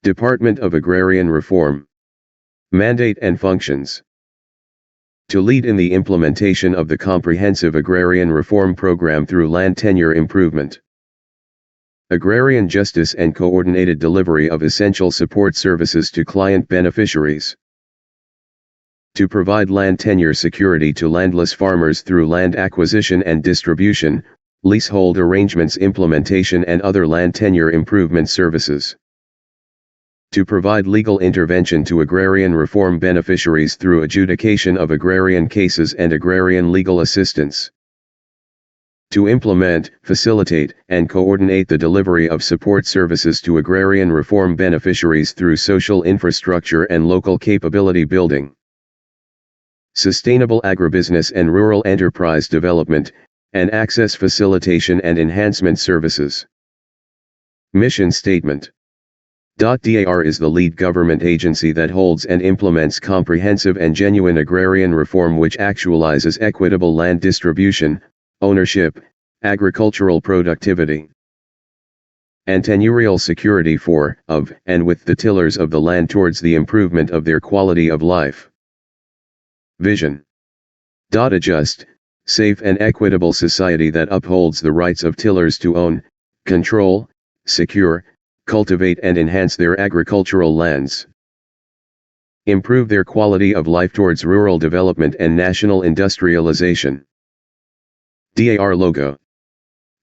Department of Agrarian Reform. Mandate and functions. To lead in the implementation of the Comprehensive Agrarian Reform Program through Land Tenure Improvement. Agrarian Justice and Coordinated delivery of essential support services to client beneficiaries. To provide land tenure security to landless farmers through land acquisition and distribution, leasehold arrangements implementation and other land tenure improvement services. To provide legal intervention to agrarian reform beneficiaries through adjudication of agrarian cases and agrarian legal assistance. To implement, facilitate, and coordinate the delivery of support services to agrarian reform beneficiaries through social infrastructure and local capability building. Sustainable agribusiness and rural enterprise development, and access facilitation and enhancement services. Mission statement. DAR is the lead government agency that holds and implements comprehensive and genuine agrarian reform which actualizes equitable land distribution, ownership, agricultural productivity, and tenurial security for, of, and with the tillers of the land towards the improvement of their quality of life. Vision. A just, safe and equitable society that upholds the rights of tillers to own, control, secure, cultivate and enhance their agricultural lands. Improve their quality of life towards rural development and national industrialization. DAR logo.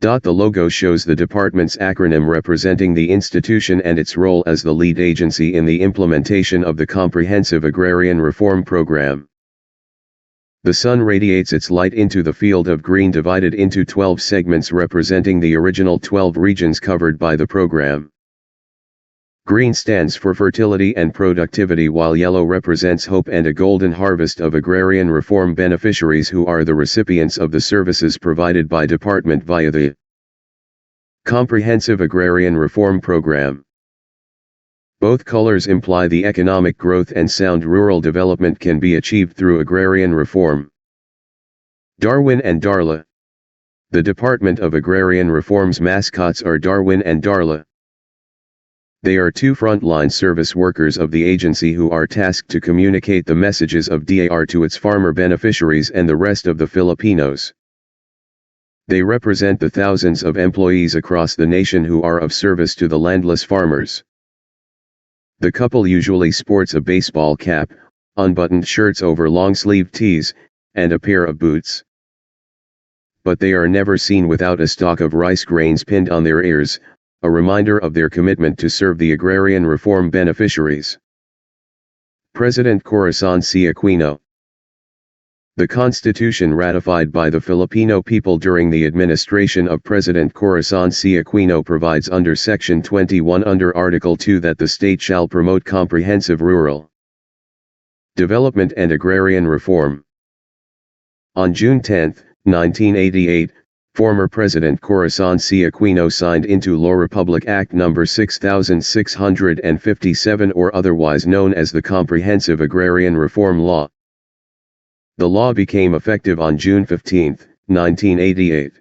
The logo shows the department's acronym representing the institution and its role as the lead agency in the implementation of the Comprehensive Agrarian Reform Program. The sun radiates its light into the field of green divided into 12 segments representing the original 12 regions covered by the program. Green stands for fertility and productivity while yellow represents hope and a golden harvest of agrarian reform beneficiaries who are the recipients of the services provided by department via the Comprehensive Agrarian Reform Program. Both colors imply the economic growth and sound rural development can be achieved through agrarian reform. Darwin and Darla. The Department of Agrarian Reform's mascots are Darwin and Darla. They are two frontline service workers of the agency who are tasked to communicate the messages of DAR to its farmer beneficiaries and the rest of the Filipinos. They represent the thousands of employees across the nation who are of service to the landless farmers. The couple usually sports a baseball cap, unbuttoned shirts over long-sleeved tees, and a pair of boots. But they are never seen without a stalk of rice grains pinned on their ears, a reminder of their commitment to serve the agrarian reform beneficiaries. President Corazon C. Aquino. The Constitution ratified by the Filipino people during the administration of President Corazon C. Aquino provides under Section 21 under Article 2 that the state shall promote comprehensive rural development and agrarian reform. On June 10, 1988, former President Corazon C. Aquino signed into law Republic Act No. 6657 or otherwise known as the Comprehensive Agrarian Reform Law. The law became effective on June 15, 1988.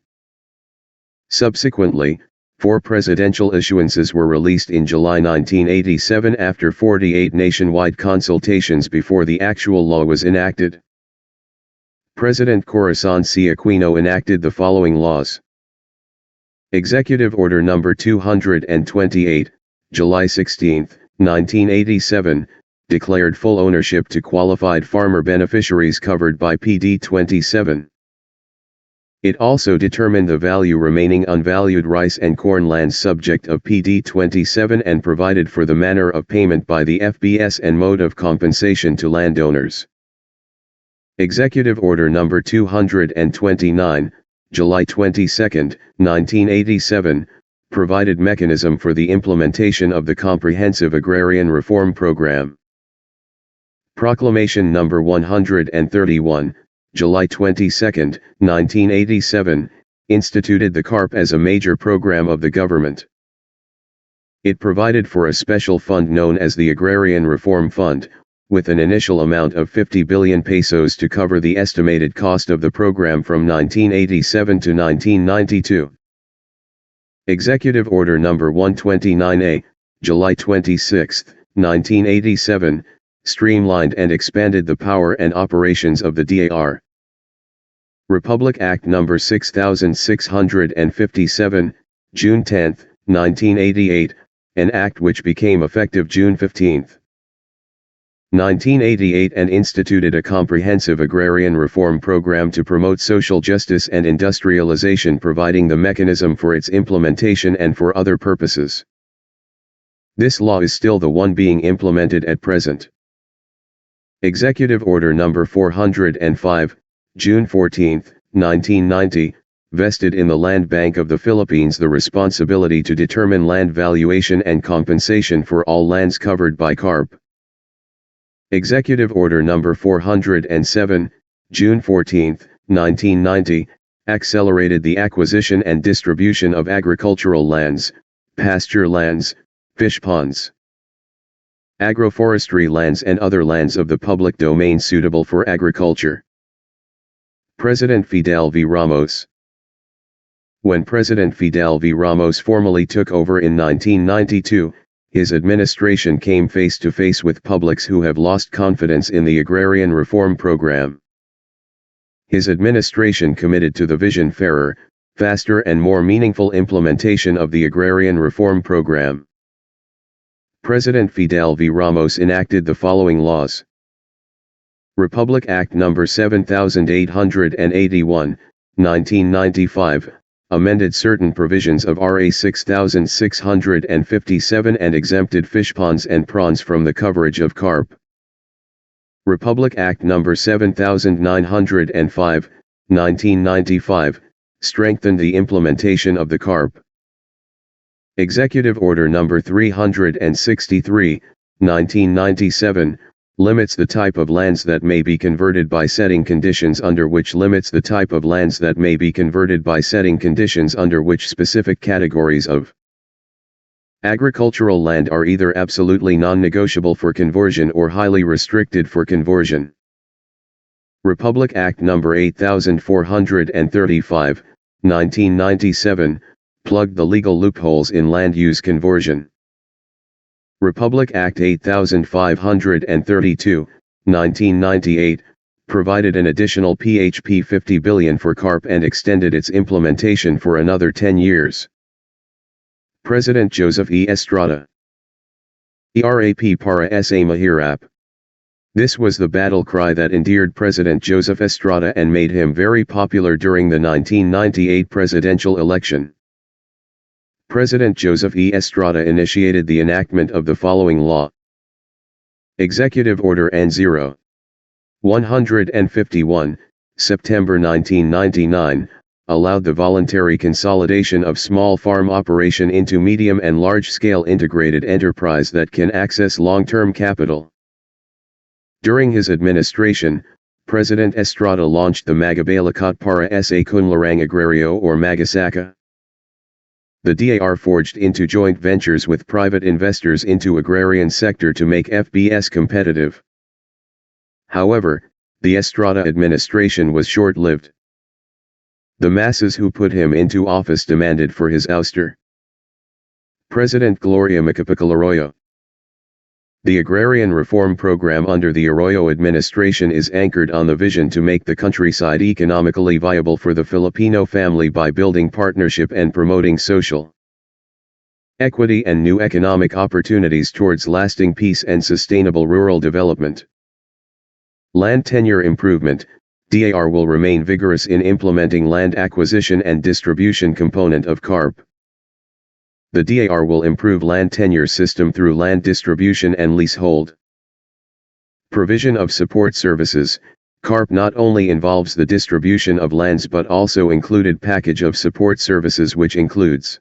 Subsequently, 4 presidential issuances were released in July 1987 after 48 nationwide consultations before the actual law was enacted. President Corazon C. Aquino enacted the following laws. Executive Order No. 228, July 16, 1987, declared full ownership to qualified farmer beneficiaries covered by PD 27. It also determined the value remaining unvalued rice and corn lands subject of PD 27 and provided for the manner of payment by the FBS and mode of compensation to landowners. Executive Order No. 229, July 22, 1987, provided mechanism for the implementation of the Comprehensive Agrarian Reform Program. Proclamation No. 131, July 22, 1987, instituted the CARP as a major program of the government. It provided for a special fund known as the Agrarian Reform Fund, with an initial amount of 50 billion pesos to cover the estimated cost of the program from 1987 to 1992. Executive Order No. 129A, July 26, 1987, streamlined and expanded the power and operations of the DAR. Republic Act No. 6657, June 10, 1988, an act which became effective June 15, 1988 and instituted a Comprehensive Agrarian Reform Program to promote social justice and industrialization, providing the mechanism for its implementation and for other purposes. This law is still the one being implemented at present. Executive Order No. 405, June 14, 1990, vested in the Land Bank of the Philippines the responsibility to determine land valuation and compensation for all lands covered by CARP. Executive Order No. 407, June 14, 1990, accelerated the acquisition and distribution of agricultural lands, pasture lands, fish ponds, agroforestry lands and other lands of the public domain suitable for agriculture. President Fidel V. Ramos. When President Fidel V. Ramos formally took over in 1992, his administration came face to face with publics who have lost confidence in the Agrarian Reform Program. His administration committed to the vision fairer, faster and more meaningful implementation of the Agrarian Reform Program. President Fidel V. Ramos enacted the following laws. Republic Act No. 7881, 1995, amended certain provisions of RA 6657 and exempted fish ponds and prawns from the coverage of CARP. Republic Act No. 7905, 1995, strengthened the implementation of the CARP. Executive Order No. 363, 1997, limits the type of lands that may be converted by setting conditions under which limits the type of lands that may be converted by setting conditions under which specific categories of agricultural land are either absolutely non-negotiable for conversion or highly restricted for conversion. Republic Act No. 8435, 1997, plugged the legal loopholes in land use conversion. Republic Act 8532, 1998, provided an additional PHP 50 billion for CARP and extended its implementation for another 10 years. President Joseph E. Estrada. ERAP para sa mahirap. This was the battle cry that endeared President Joseph Estrada and made him very popular during the 1998 presidential election. President Joseph E. Estrada initiated the enactment of the following law. Executive Order N. 151, September 1999, allowed the voluntary consolidation of small farm operation into medium and large-scale integrated enterprise that can access long-term capital. During his administration, President Estrada launched the Magabalakot para sa Kunlarang Agrario or Magasaka. The DAR forged into joint ventures with private investors into agrarian sector to make FBS competitive. However, the Estrada administration was short-lived. The masses who put him into office demanded for his ouster. President Gloria Macapagal Arroyo. The Agrarian Reform Program under the Arroyo administration is anchored on the vision to make the countryside economically viable for the Filipino family by building partnership and promoting social equity and new economic opportunities towards lasting peace and sustainable rural development. Land Tenure Improvement, DAR will remain vigorous in implementing land acquisition and distribution component of CARP. The DAR will improve land tenure system through land distribution and leasehold. Provision of support services. CARP not only involves the distribution of lands but also included package of support services which includes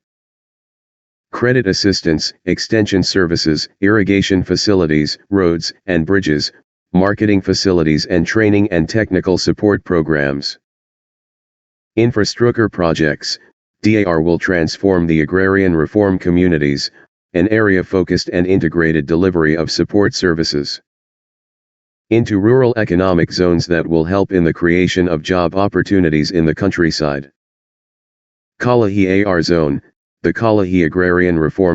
credit assistance, extension services, irrigation facilities, roads and bridges, marketing facilities and training and technical support programs. Infrastructure projects. DAR will transform the agrarian reform communities, an area-focused and integrated delivery of support services, into rural economic zones that will help in the creation of job opportunities in the countryside. Kalahi AR Zone, the Kalahi Agrarian Reform